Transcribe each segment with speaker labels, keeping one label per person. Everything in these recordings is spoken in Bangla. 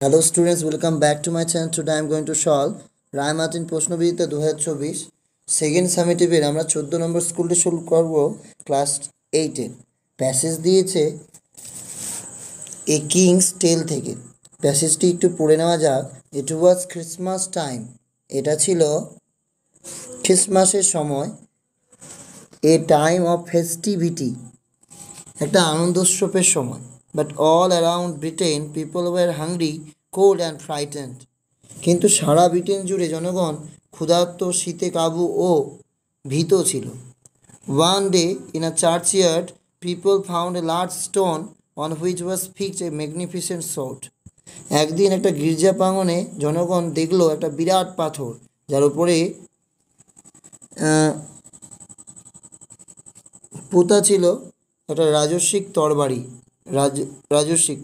Speaker 1: Hello students, welcome back to my channel. Today I am going to solve Ray Martin প্রশ্নবিচিত্রা 2024 সেকেন্ড সামেটিভের আমরা 14 নম্বর স্কুলটি শুরু করব ক্লাস 8 এর প্যাসেজ দিয়েছে এ কিংস টেল থেকে। প্যাসেজটি একটু পড়ে নেওয়া যাক। ইট ওয়াজ ক্রিসমাস টাইম, এটা ছিল ক্রিসমাসের সময়। এ টাইম অফ ফেস্টিভিটি, একটা আনন্দোৎসবের সময়। But all around Britain people were hungry, cold and frightened. কিন্তু সারা ব্রিটেন জুড়ে জনগণ ক্ষুধার্ত, শীতে কাবু ও ভীত ছিল। One day in a churchyard people found a large stone on which was fixed a magnificent sword. একদিন একটা গির্জা প্রাঙ্গণে জনগণ দেখলো একটা বিরাট পাথর, যার উপরে পোতা ছিল একটা রাজস্বিক তরবারি। রাজস্বিক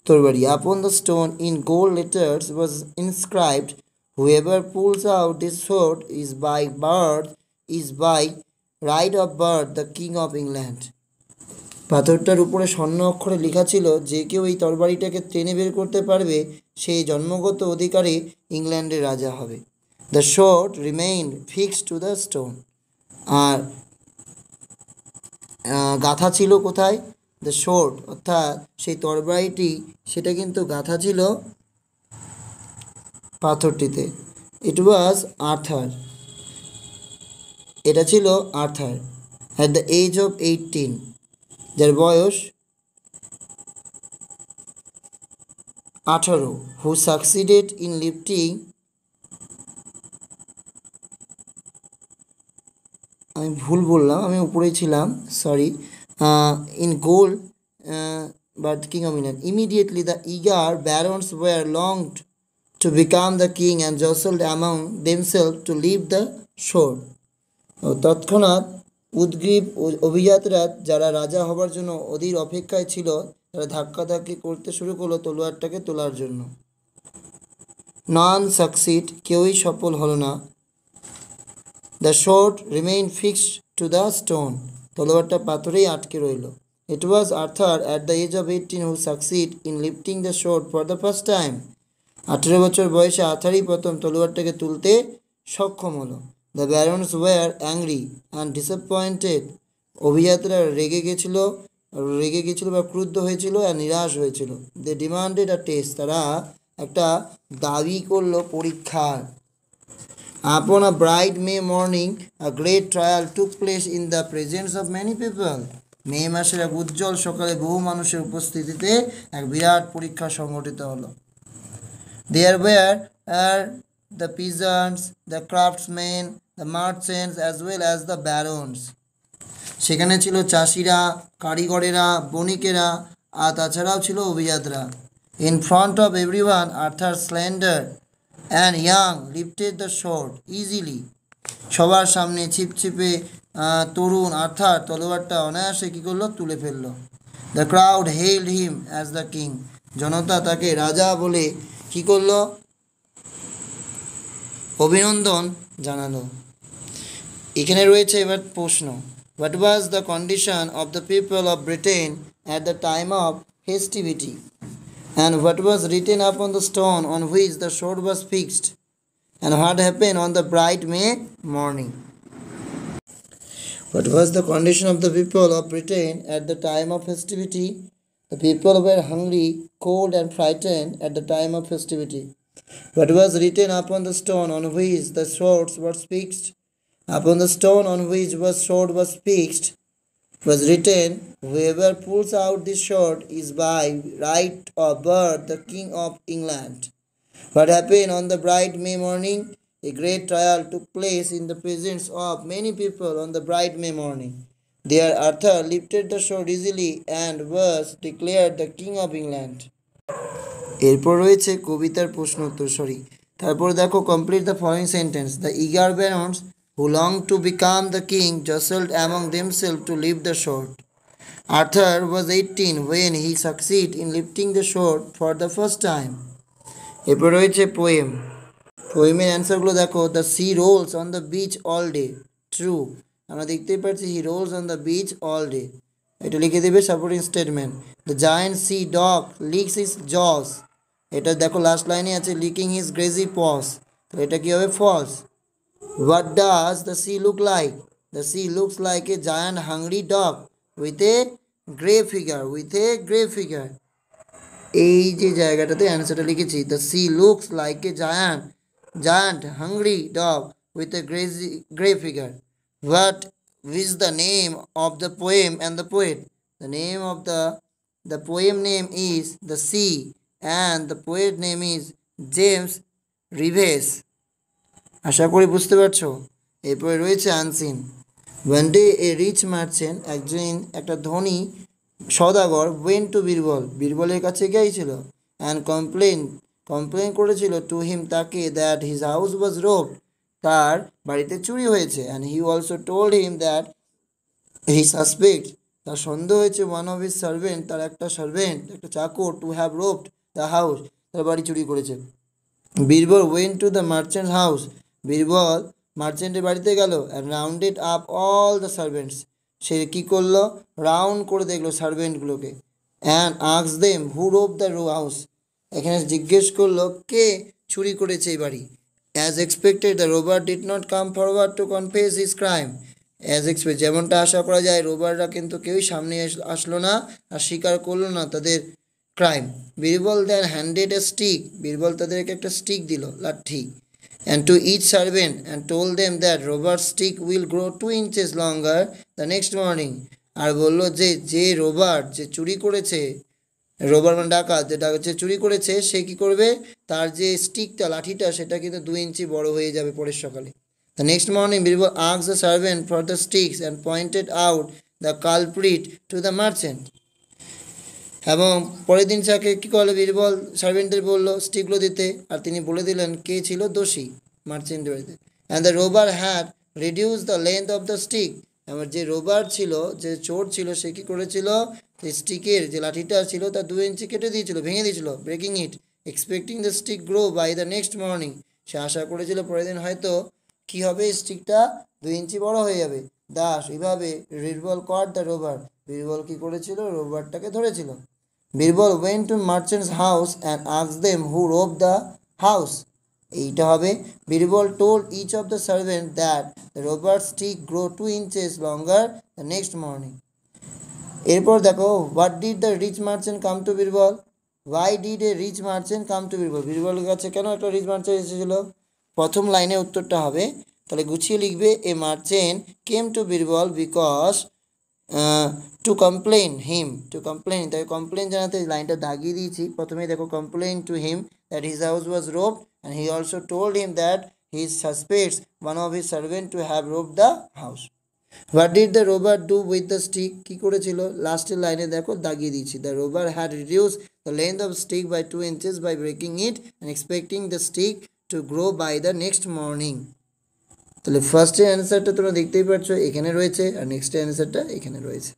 Speaker 1: তরবারি। Upon the stone in gold letters was inscribed, "Whoever pulls out this sword is by right of birth the King of England." পাথরটার উপরে স্বর্ণ অক্ষরে লেখা ছিল, যে কেউ এই তরবারিটাকে টেনে বের করতে পারবে সেই জন্মগত অধিকারে ইংল্যান্ডের রাজা হবে। The sword remained fixed to the stone. আর গাথা ছিল কোথায়? দ্য শোর্ড, অর্থাৎ সেই তরবারিটি, সেটা কিন্তু গাথা ছিল পাথরটিতে। ইট ওয়াজ আর্থার, এটা ছিল Arthur. At the age of 18, যার বয়স 18, হু সাকসিডেড ইন লিফটিং, আমি ভুল বললাম, আমি উপরেই ছিলাম, sorry, in gold, but the king of England. Immediately the eager barons were longed to become the king and jostled among themselves to leave the shore. তৎক্ষণাৎ উদ্গ্রীব অভিজাতরা, যারা রাজা হবার জন্য অধীর অপেক্ষায় ছিল, তারা ধাক্কাধাক্কি করতে শুরু করলো তলোয়ারটাকে তোলার জন্য। নন সাকসিড, কেউই সফল হলো না। The sword remained fixed to the stone, তলোয়ারটা পাথরেই আটকে রইল। It was Arthur at the age of 18 who succeeded in lifting the sword for the first time. 18 বছর বয়সে আর্থারই প্রথম তলোয়ারটাকে তুলতে সক্ষম হলো। The barons were angry and disappointed. অভিজাতরা রেগে গেছিল বা ক্রুদ্ধ হয়েছিল আর নিরাশ হয়েছিল। They demanded a test, তারা একটা দাবি করলো পরীক্ষার। Upon a bright May morning, a great trial took place in the presence of many people. মে মাসের এক উজ্জ্বল সকালে বহু মানুষের উপস্থিতিতে এক বিরাট পরীক্ষা সংঘটিত হলো। There were the peasants, the craftsmen, the merchants, as well as the barons. সেখানে ছিল চাষিরা, কারিগরেরা, বণিকেরা, আর তাছাড়াও ছিল অভিজাতরা। In front of everyone, Arthur slender and young lifted the sword easily. সবার সামনে ছিপছিপে তরুণ আর্থার তলোয়ারটা অনায়াসে কী করলো? তুলে ফেললো। The crowd hailed him as the king, জনতা তাকে রাজা বলে কী করলো? অভিনন্দন জানালো। এখানে রয়েছে এবার প্রশ্ন, what was the condition of the people of Britain at the time of festivity? And what was written upon the stone on which the sword was fixed? And what happened on the bright May morning? What was the condition of the people of Britain at the time of festivity? The people were hungry, cold, and frightened at the time of festivity. What was written upon the stone on which the sword was fixed? Upon the stone on which the sword was fixed was written, "Whoever pulls out this sword is by right of birth the King of England." What happened on the bright May morning? A great trial took place in the presence of many people on the bright May morning. There Arthur lifted the sword easily and was declared the King of England. এরপর রয়েছে কবিতার প্রশ্ন উত্তর, তারপর দেখো, complete the following sentence. The eager barons who longed to become the king jostled among themselves to lift the sword. Arthur was 18 when he succeeded in lifting the sword for the first time. এরপর রয়েছে পোয়েম। পোয়েমের অ্যান্সারগুলো দেখো। The sea rolls on the beach all day, true. আমরা দেখতেই পাচ্ছি he rolls on the beach all day, এটা লিখে দেবে supporting statement. The giant sea dog licks his jaws, এটা দেখো লাস্ট লাইনে আছে লিকিং হিজ গ্রেজি পস, তো এটা কি হবে false. What does the sea look like, the sea looks like a giant hungry dog with a grey figure, with a grey figure. এই যে জায়গাটাতে অ্যান্সারটা লিখেছি, the sea looks like a giant hungry dog with a grey figure. What is the name of the poem and the poet? The name of the poem name is The Sea and the poet name is James Reeves. আশা করি বুঝতে পারছো। এরপরে রয়েছে unseen. One day a rich merchant, একদিন একটা ধনী সদাগর ওয়েন্ট টু বীরবল, বীরবলের কাছে গিয়েছিল, অ্যান্ড কমপ্লেন করেছিল টু হিম, তাকে, that his house was robbed, তার বাড়িতে চুরি হয়েছে, and he also told him that he suspect, তার সন্দেহ হয়েছে, ওয়ান অফ হিজ সার্ভেন্ট, তার একটা সার্ভেন্ট, একটা চাকর, to have robbed the house, তার বাড়ি চুরি করেছে। Birbal went to the merchant house, Birbal মার্চেন্টের বাড়িতে গেল, and rounded up all the servants, সে কী করলো, রাউন্ড করে দেখলো সার্ভেন্টগুলোকে, and asked them who rob the house, এখানে জিজ্ঞেস করলো কে চুরি করেছে এই বাড়ি। As expected the robber did not come forward to confess his crime, as expect, যেমনটা আশা করা যায়, রোবাররা কিন্তু কেউই সামনে আসলো না আর স্বীকার করলো না তাদের crime. Birbal then handed a stick, Birbal তাদেরকে একটা স্টিক দিল, লাঠি, and to each servant, and told them that Robert's stick will grow 2 inches longer the next morning, আর বললো যে রোবার্ট যে চুরি করেছে, রোবার মানে ডাকাত, যে চুরি করেছে সে কি করবে, তার যে স্টিকটা লাঠিটা সেটা কিন্তু 2 ইঞ্চি বড় হয়ে যাবে পরের সকালে। The next morning Birbal asked the servant for the sticks and pointed out the culprit to the merchant, এবং পরের দিন তাকে কী করলো, বীরবল সার্ভেন্টদের বললো স্টিকগুলো দিতে, আর তিনি বলে দিলেন কে ছিল দোষী মার্চেন্ট বাড়িতে। And the robber had reduce the length of the stick, এবার যে রোবার ছিল, যে চোর ছিল, সে কী করেছিল, স্টিকের যে লাঠিটা ছিল তার 2 ইঞ্চি কেটে দিয়েছিল, ভেঙে দিয়েছিল, breaking it, expecting the stick grow by the next morning, সে আশা করেছিল পরের দিন হয়তো কী হবে, স্টিকটা 2 ইঞ্চি বড় হয়ে যাবে। দাস এইভাবে বীরবল কট দ্য রোবার, বীরবল কী করেছিল, রোবারটাকে ধরেছিল। Birbal went to merchant's house and asked them who robbed the house, এইটা হবে Birbal told each of the servants that the robber's stick grow 2 inches longer the next morning. এরপর দেখো what did the rich merchant come to Birbal, why did a rich merchant come to Birbal, বীরবলের কাছে কেন একটা রিচ মার্চেন্ট এসেছিল। প্রথম লাইনে উত্তরটা হবে, তাহলে গুছিয়ে লিখবে, a merchant came to Birbal because to complain him, to complain, তাই কমপ্লেন জানাতে লাইনটা দাগিয়ে দিয়েছি। প্রথমেই দেখো complain to him that his house was robbed, and he also told him that he suspects one of his servant to have robbed the house. What did the robber do with the stick, কী করেছিল, লাস্টের লাইনে দেখো দাগিয়ে দিয়েছি, the robber had reduce the length of stick by 2 inches by breaking it and expecting the stick to grow by the next morning. তাহলে ফার্স্টের অ্যান্সারটা তোমরা দেখতেই পাচ্ছ এখানে রয়েছে, আর নেক্সটের অ্যান্সারটা এখানে রয়েছে।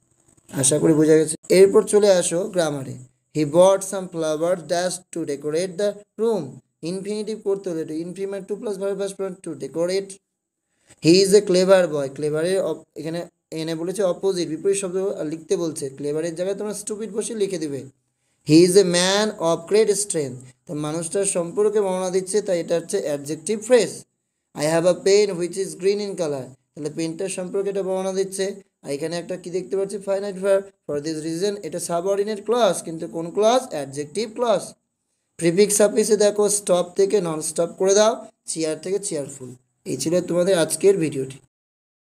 Speaker 1: আশা করি বোঝা গেছে। এরপর চলে আসো গ্রামারে। He bought some flower dash to decorate the room, infinitive করতে হলে infinitive 2 + verb to decorate. He is a clever boy, ক্লেভারের এখানে এনে বলেছে অপোজিট, বিপরীত শব্দ লিখতে বলছে, ক্লেভারের জায়গায় তোমরা স্টুপিড বসে লিখে দিবে। He is a man of great strength, তো মানুষটার সম্পর্কে বর্ণনা দিচ্ছে, তাই এটা হচ্ছে adjective phrase. I have a pen which is green in colour, তাহলে পেনটার সম্পর্কে এটা বর্ণনা দিচ্ছে। আর এখানে একটা কি দেখতে পাচ্ছি, finite verb, for this reason, এটা সাবঅর্ডিনেট ক্লজ, কিন্তু কোন ক্লজ, অ্যাডজেক্টিভ ক্লজ। প্রিফিক্স সাফিক্সে দেখো স্টপ থেকে নন স্টপ করে দাও, চেয়ার থেকে চেয়ারফুল। এই ছিল তোমাদের আজকের ভিডিওটি।